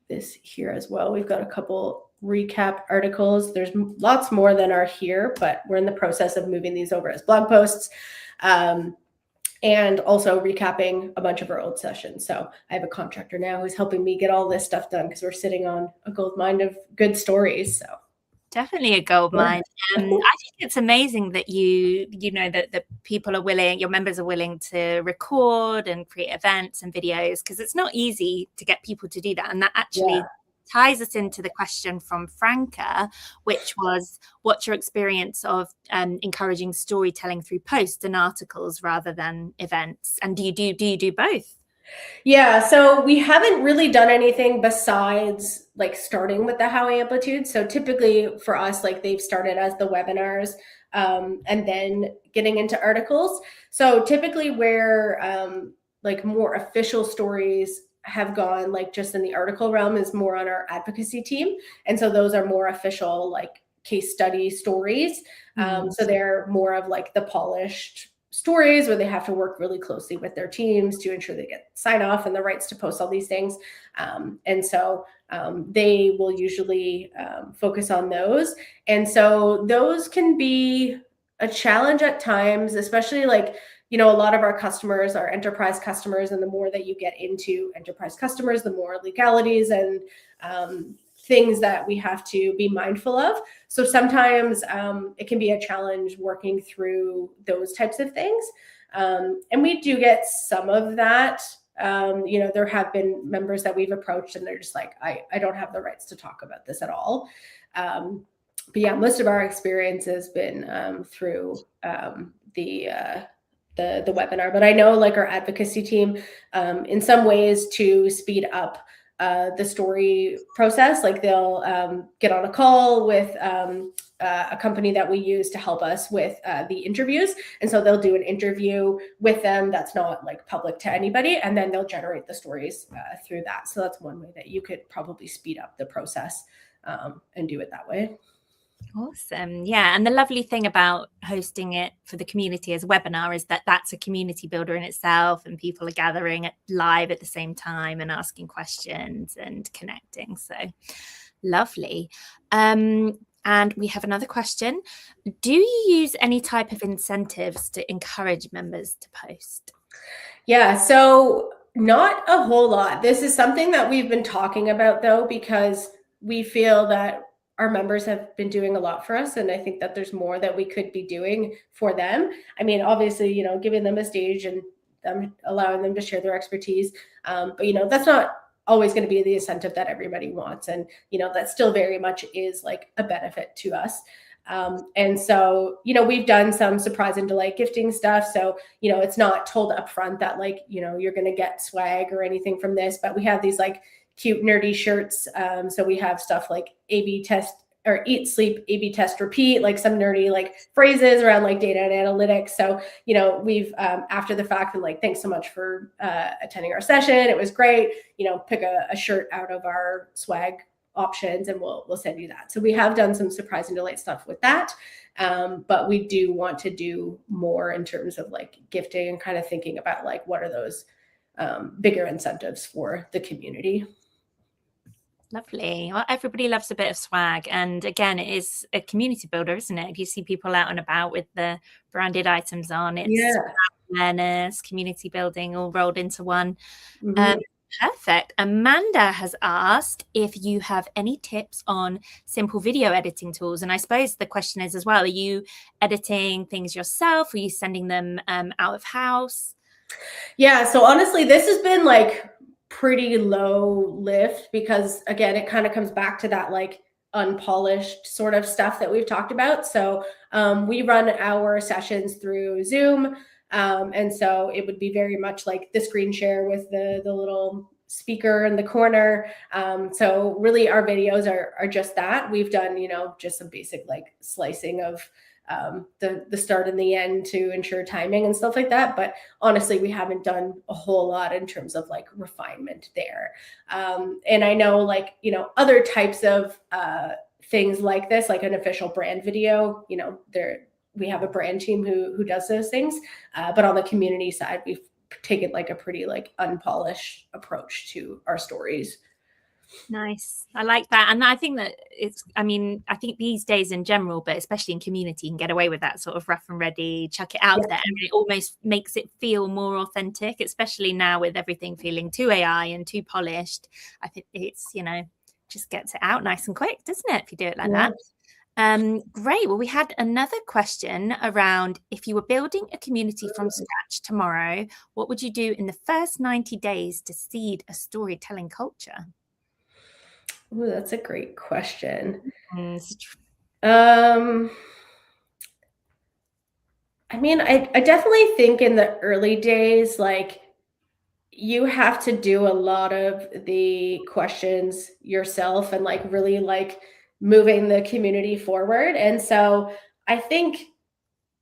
this here as well. We've got a couple recap articles. There's lots more than are here, but we're in the process of moving these over as blog posts. And also recapping a bunch of our old sessions. So I have a contractor now who's helping me get all this stuff done because we're sitting on a gold mine of good stories. So definitely a gold mine. I think it's amazing that you know that people are willing, your members are willing to record and create events and videos, because it's not easy to get people to do that. And that actually ties us into the question from Franca, which was, what's your experience of encouraging storytelling through posts and articles rather than events? And do you do both? Yeah, so we haven't really done anything besides like starting with the How I Amplitude. So typically for us, like they've started as the webinars, and then getting into articles. So typically where like more official stories have gone, like just in the article realm, is more on our advocacy team. And so those are more official, like case study stories. So they're more of like the polished stories where they have to work really closely with their teams to ensure they get sign off and the rights to post all these things. And so they will usually focus on those. And so those can be a challenge at times, especially like, you know, a lot of our customers are enterprise customers, and the more that you get into enterprise customers, the more legalities and things that we have to be mindful of. So sometimes it can be a challenge working through those types of things. And we do get some of that. You know, there have been members that we've approached and they're just like, I don't have the rights to talk about this at all. But yeah, most of our experience has been through the webinar. But I know like our advocacy team, in some ways to speed up the story process, like they'll get on a call with a company that we use to help us with the interviews. And so they'll do an interview with them that's not like public to anybody, and then they'll generate the stories through that. So that's one way that you could probably speed up the process and do it that way. Awesome. Yeah. And the lovely thing about hosting it for the community as a webinar is that that's a community builder in itself, and people are gathering live at the same time and asking questions and connecting. So lovely. And we have another question. Do you use any type of incentives to encourage members to post? Yeah, so not a whole lot. This is something that we've been talking about though, because we feel that our members have been doing a lot for us. And I think that there's more that we could be doing for them. I mean, obviously, you know, giving them a stage and allowing them to share their expertise. But, you know, that's not always going to be the incentive that everybody wants. And, you know, that still very much is like a benefit to us. And so, you know, we've done some surprise and delight gifting stuff. So, you know, it's not told up front that like, you know, you're going to get swag or anything from this, but we have these like cute nerdy shirts. So we have stuff like A/B test or eat, sleep, A/B test, repeat, like some nerdy like phrases around like data and analytics. So, you know, we've after the fact been like, thanks so much for attending our session. It was great. You know, pick a shirt out of our swag options and we'll send you that. So we have done some surprise and delight stuff with that. But we do want to do more in terms of like gifting and kind of thinking about like, what are those bigger incentives for the community. Lovely. Well, everybody loves a bit of swag. And again, it is a community builder, isn't it? If you see people out and about with the branded items on, it's awareness, community building all rolled into one. Perfect. Amanda has asked if you have any tips on simple video editing tools. And I suppose the question is as well, are you editing things yourself? Are you sending them out of house? Yeah, so honestly, this has been like pretty low lift because again, it kind of comes back to that like unpolished sort of stuff that we've talked about. So we run our sessions through Zoom. And so it would be very much like the screen share with the little speaker in the corner. So really our videos are just that. We've done, just some basic like slicing of the start and the end to ensure timing and stuff like that. But honestly, we haven't done a whole lot in terms of like refinement there. And I know like, other types of things like this, like an official brand video, we have a brand team who does those things. But on the community side, we've taken like a pretty like unpolished approach to our stories. Nice. I like that. And I think that I think these days in general, but especially in community, you can get away with that sort of rough and ready, chuck it out there. And it almost makes it feel more authentic, especially now with everything feeling too AI and too polished. I think it's, just gets it out nice and quick, doesn't it? If you do it like that. Great. Well, we had another question around if you were building a community from scratch tomorrow, what would you do in the first 90 days to seed a storytelling culture? Ooh, that's a great question. I definitely think in the early days, like you have to do a lot of the questions yourself and like really like moving the community forward. And so I think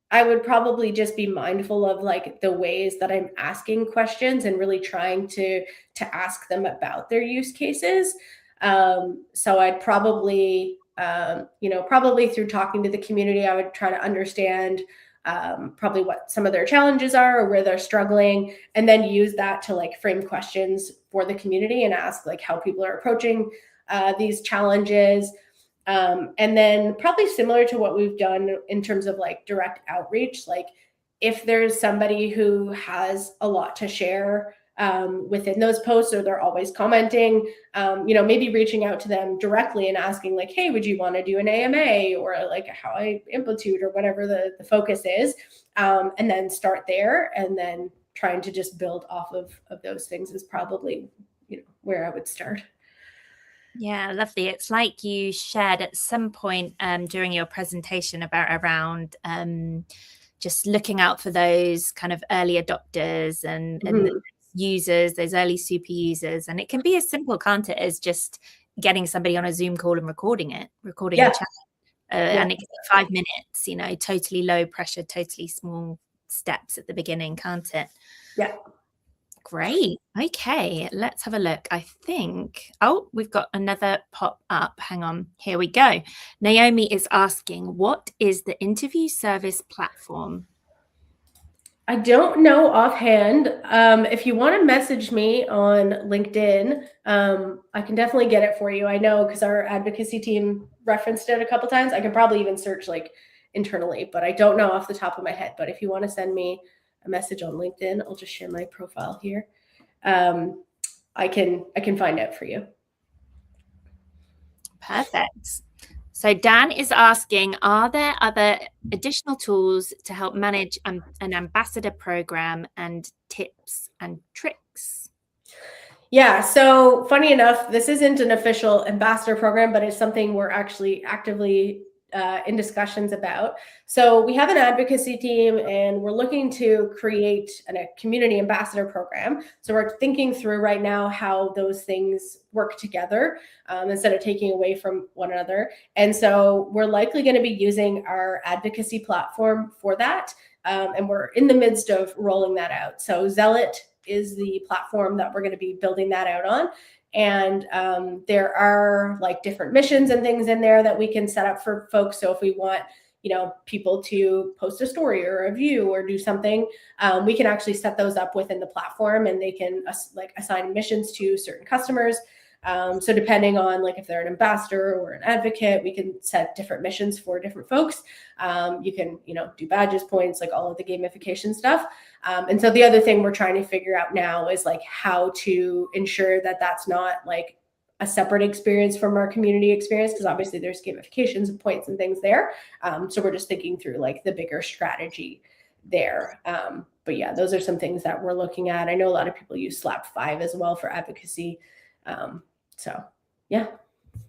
I would probably just be mindful of like the ways that I'm asking questions and really trying to ask them about their use cases. So I'd probably, probably through talking to the community, I would try to understand probably what some of their challenges are or where they're struggling, and then use that to like frame questions for the community and ask like how people are approaching these challenges. And then probably similar to what we've done in terms of like direct outreach, like if there's somebody who has a lot to share within those posts, or they're always commenting, maybe reaching out to them directly and asking like, hey, would you want to do an AMA or like how I Amplitude or whatever the focus is, and then start there, and then trying to just build off of those things is probably where I would start. Yeah, lovely. It's like you shared at some point during your presentation around just looking out for those kind of early adopters and users, those early super users. And it can be as simple, can't it, as just getting somebody on a Zoom call and recording a chat. And it can be 5 minutes, totally low pressure, totally small steps at the beginning, can't it? Yeah. Great. Okay, let's have a look. I think, we've got another pop up. Hang on. Here we go. Naomi is asking, what is the interview service platform? I don't know offhand. If you want to message me on LinkedIn, I can definitely get it for you. I know because our advocacy team referenced it a couple times. I can probably even search like internally, but I don't know off the top of my head. But if you want to send me a message on LinkedIn, I'll just share my profile here. I can find out for you. Perfect. So Dan is asking, are there other additional tools to help manage an ambassador program and tips and tricks? Yeah, so funny enough, this isn't an official ambassador program, but it's something we're actually actively in discussions about. So we have an advocacy team and we're looking to create a community ambassador program. So we're thinking through right now how those things work together instead of taking away from one another. And so we're likely going to be using our advocacy platform for that. And we're in the midst of rolling that out. So Zealot is the platform that we're going to be building that out on. And there are like different missions and things in there that we can set up for folks. So if we want, people to post a story or a review or do something, we can actually set those up within the platform, and they can assign missions to certain customers. So depending on like if they're an ambassador or an advocate, we can set different missions for different folks. You can, do badges, points, like all of the gamification stuff. And so the other thing we're trying to figure out now is like how to ensure that that's not like a separate experience from our community experience, because obviously there's gamifications and points and things there. So we're just thinking through like the bigger strategy there. But yeah, those are some things that we're looking at. I know a lot of people use Slap 5 as well for advocacy. So yeah.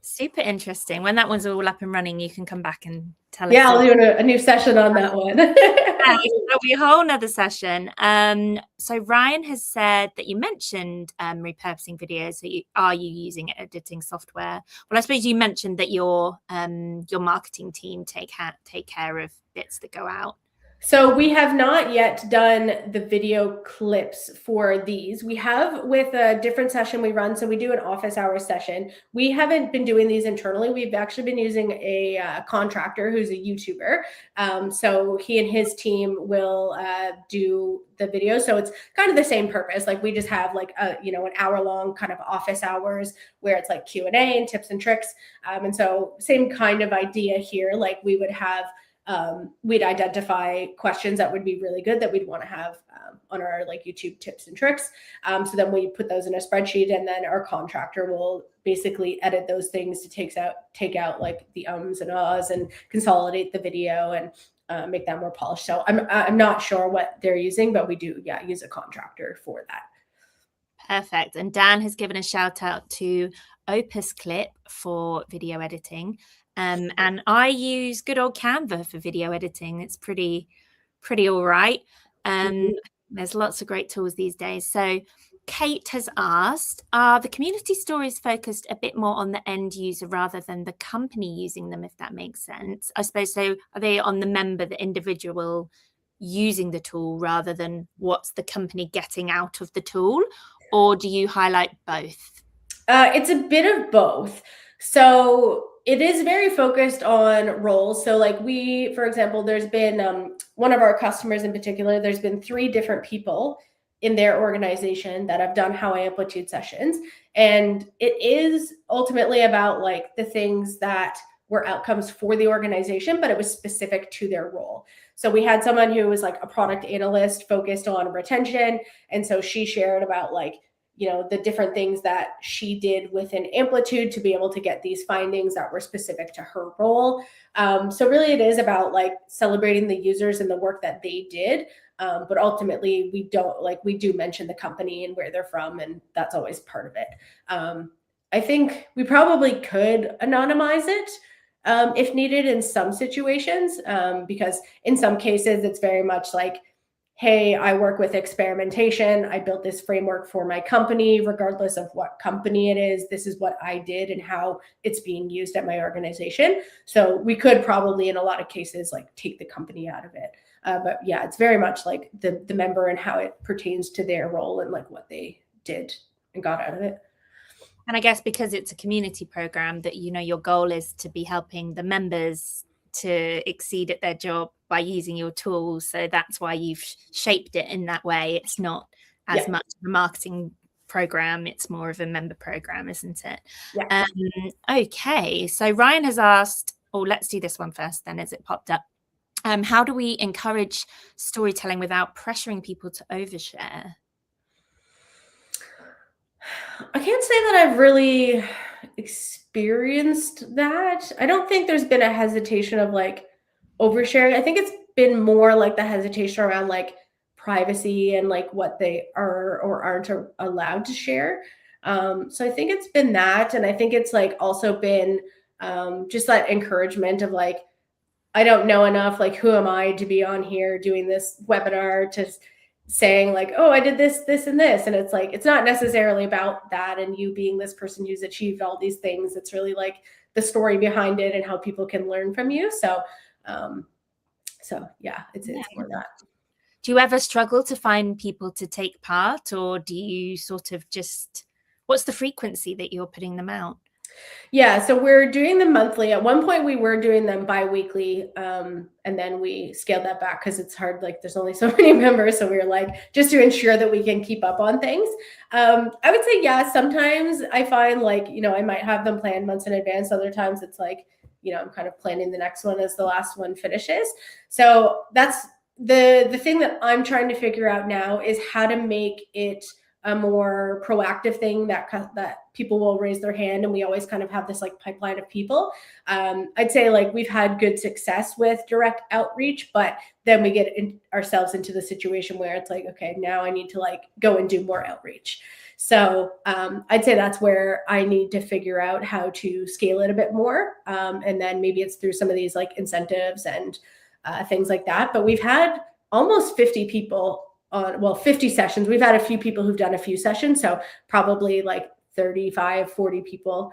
Super interesting. When that one's all up and running, you can come back and tell us. Yeah, I'll do a new session on that one. That'll be a whole nother session. So Ryan has said that you mentioned repurposing videos. So are you using editing software? Well, I suppose you mentioned that your marketing team take care of bits that go out. So we have not yet done the video clips for these. We have with a different session we run. So we do an office hours session. We haven't been doing these internally. We've actually been using a contractor who's a YouTuber. So he and his team will do the video. So it's kind of the same purpose. Like we just have like an hour long kind of office hours where it's like Q&A and tips and tricks. And so same kind of idea here. Like we would have we'd identify questions that would be really good that we'd want to have on our like YouTube tips and tricks. So then we put those in a spreadsheet, and then our contractor will basically edit those things to take out like the ums and ahs and consolidate the video and make that more polished. So I'm not sure what they're using, but we do use a contractor for that. Perfect. And Dan has given a shout out to Opus Clip for video editing. And I use good old Canva for video editing. It's pretty all right. There's lots of great tools these days. So Kate has asked, are the community stories focused a bit more on the end user rather than the company using them, if that makes sense? I suppose so. Are they on the member, the individual using the tool rather than what's the company getting out of the tool? Or do you highlight both? It's a bit of both. So it is very focused on roles. So like for example, there's been one of our customers in particular, there's been 3 different people in their organization that have done How I Amplitude sessions. And it is ultimately about like the things that were outcomes for the organization, but it was specific to their role. So we had someone who was like a product analyst focused on retention. And so she shared about like, the different things that she did within Amplitude to be able to get these findings that were specific to her role. So really it is about like celebrating the users and the work that they did. But ultimately we do mention the company and where they're from, and that's always part of it. I think we probably could anonymize it if needed in some situations, because in some cases it's very much like, hey, I work with experimentation. I built this framework for my company, regardless of what company it is. This is what I did and how it's being used at my organization. So we could probably, in a lot of cases, like take the company out of it. But yeah, it's very much like the member and how it pertains to their role and like what they did and got out of it. And I guess because it's a community program that, your goal is to be helping the members to exceed at their job by using your tools. So that's why you've shaped it in that way. It's not as much of a marketing program. It's more of a member program, isn't it? Yeah. Okay. So Ryan has asked, let's do this one first then as it popped up. How do we encourage storytelling without pressuring people to overshare? I can't say that I've really experienced that. I don't think there's been a hesitation of like oversharing. I think it's been more like the hesitation around like privacy and like what they are or aren't allowed to share. So I think it's been that. And I think it's like also been just that encouragement of like, I don't know enough, like who am I to be on here doing this webinar to saying like, oh, I did this, this, and this. And it's like, it's not necessarily about that and you being this person who's achieved all these things. It's really like the story behind it and how people can learn from you. So yeah, it's more that. Do you ever struggle to find people to take part, or do you sort of what's the frequency that you're putting them out? Yeah, so we're doing them monthly. At one point, we were doing them bi-weekly, and then we scaled that back because it's hard. Like, there's only so many members, so we were like, just to ensure that we can keep up on things. I would say, yeah, sometimes I find like, I might have them planned months in advance. Other times it's like, I'm kind of planning the next one as the last one finishes. So that's the thing that I'm trying to figure out now is how to make it a more proactive thing that people will raise their hand, and we always kind of have this like pipeline of people. I'd say like we've had good success with direct outreach, but then we get ourselves into the situation where it's like, okay, now I need to like go and do more outreach. So I'd say that's where I need to figure out how to scale it a bit more, and then maybe it's through some of these like incentives and things like that. But we've had almost 50 people on, well, 50 sessions. We've had a few people who've done a few sessions. So probably like 35, 40 people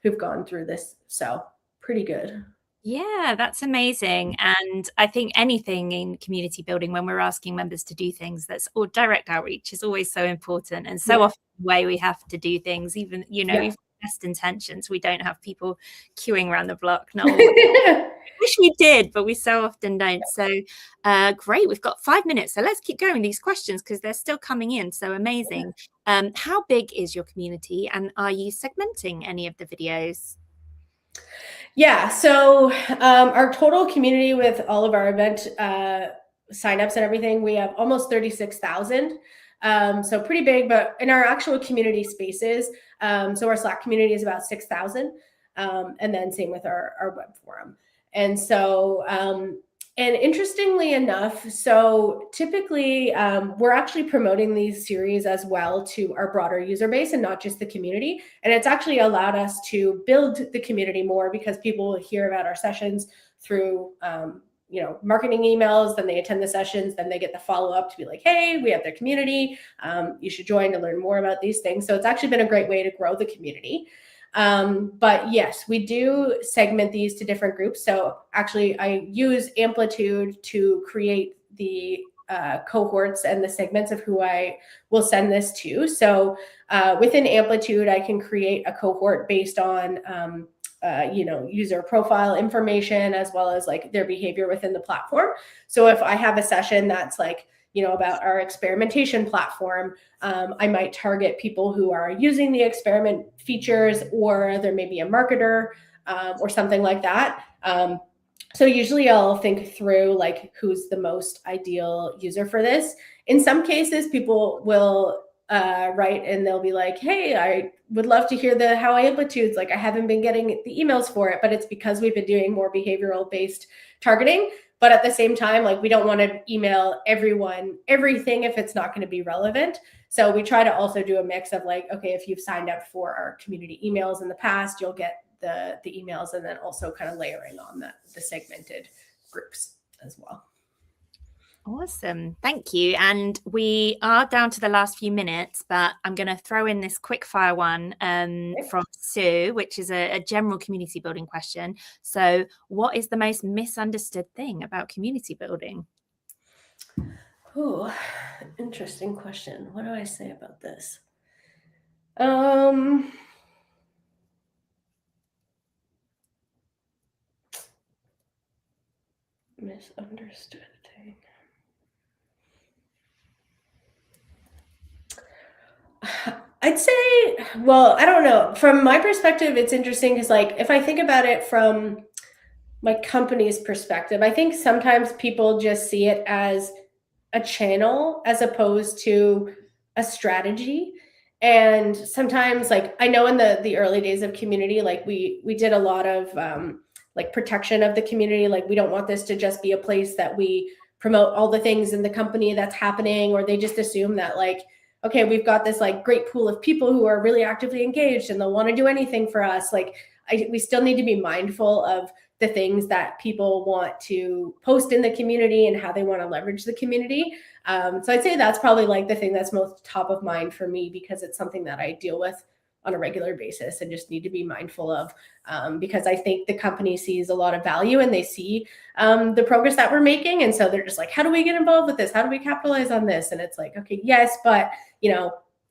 who've gone through this. So pretty good. Yeah, that's amazing. And I think anything in community building, when we're asking members to do things, or direct outreach is always so important. And so often the way we have to do things, even, even best intentions, we don't have people queuing around the block. Not all. Wish we did, but we so often don't. So great, we've got 5 minutes, so let's keep going these questions because they're still coming in. So amazing. How big is your community, and are you segmenting any of the videos? Yeah, so our total community with all of our event signups and everything, we have almost 36,000. So pretty big, but in our actual community spaces, so our Slack community is about 6,000, and then same with our web forum. And so, and interestingly enough, so typically we're actually promoting these series as well to our broader user base and not just the community. And it's actually allowed us to build the community more because people will hear about our sessions through marketing emails, then they attend the sessions, then they get the follow-up to be like, hey, we have their community. You should join to learn more about these things. So it's actually been a great way to grow the community. But yes, we do segment these to different groups. So actually I use Amplitude to create the cohorts and the segments of who I will send this to. So within Amplitude, I can create a cohort based on user profile information as well as like their behavior within the platform. So if I have a session that's like, about our experimentation platform, I might target people who are using the experiment features, or there may be a marketer or something like that. So usually I'll think through like who's the most ideal user for this. In some cases, people will write and they'll be like, hey, I would love to hear the How I Amplitudes. Like I haven't been getting the emails for it, but it's because we've been doing more behavioral based targeting. But at the same time, like we don't want to email everyone everything if it's not going to be relevant. So we try to also do a mix of like, okay, if you've signed up for our community emails in the past, you'll get the emails, and then also kind of layering on the segmented groups as well. Awesome. Thank you. And we are down to the last few minutes, but I'm going to throw in this quick fire one from Sue, which is a general community building question. So what is the most misunderstood thing about community building? Oh, interesting question. What do I say about this? Misunderstood thing. I'd say, well, I don't know. From my perspective, it's interesting because like if I think about it from my company's perspective, I think sometimes people just see it as a channel as opposed to a strategy. And sometimes like I know in the early days of community, like we did a lot of like protection of the community. Like we don't want this to just be a place that we promote all the things in the company that's happening, or they just assume that like, okay, we've got this like great pool of people who are really actively engaged and they'll want to do anything for us. Like we still need to be mindful of the things that people want to post in the community and how they want to leverage the community. So I'd say that's probably like the thing that's most top of mind for me, because it's something that I deal with on a regular basis and just need to be mindful of, because I think the company sees a lot of value and they see the progress that we're making. And so they're just like, how do we get involved with this? How do we capitalize on this? And it's like, okay, yes, but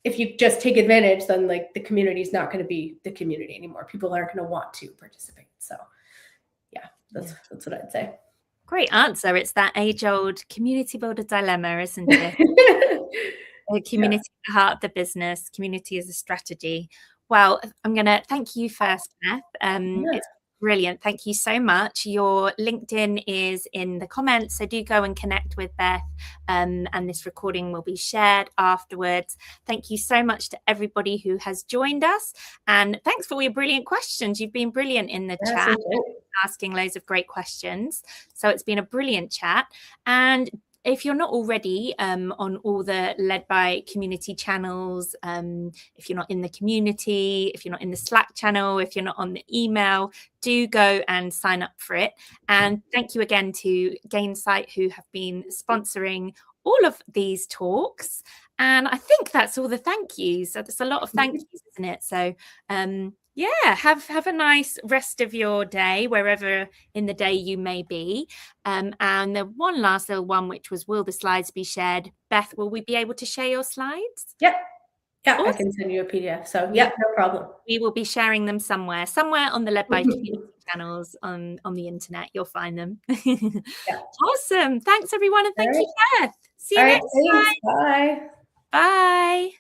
if you just take advantage, then like the community is not going to be the community anymore. People aren't going to want to participate. So yeah, that's what I'd say. Great answer. It's that age-old community builder dilemma, isn't it? Community at the heart of the business. Community is a strategy. Well, I'm going to thank you first, Beth. It's Brilliant. Thank you so much. Your LinkedIn is in the comments, so do go and connect with Beth, and this recording will be shared afterwards. Thank you so much to everybody who has joined us, and thanks for all your brilliant questions. You've been brilliant in the chat, asking loads of great questions. So it's been a brilliant chat. And if you're not already on all the Led by Community channels, if you're not in the community, if you're not in the Slack channel, if you're not on the email, do go and sign up for it. And thank you again to Gainsight, who have been sponsoring all of these talks. And I think that's all the thank yous. So there's a lot of thank yous, isn't it? So yeah, have a nice rest of your day, wherever in the day you may be. And the one last little one, which was, will the slides be shared? Beth, will we be able to share your slides? Yep. Yeah, Awesome. I can send you a PDF. So yeah, no problem. We will be sharing them somewhere on the Led by Community channels on the internet. You'll find them. Yeah. Awesome. Thanks, everyone. And thank you, Beth. See you next time. Bye. Bye.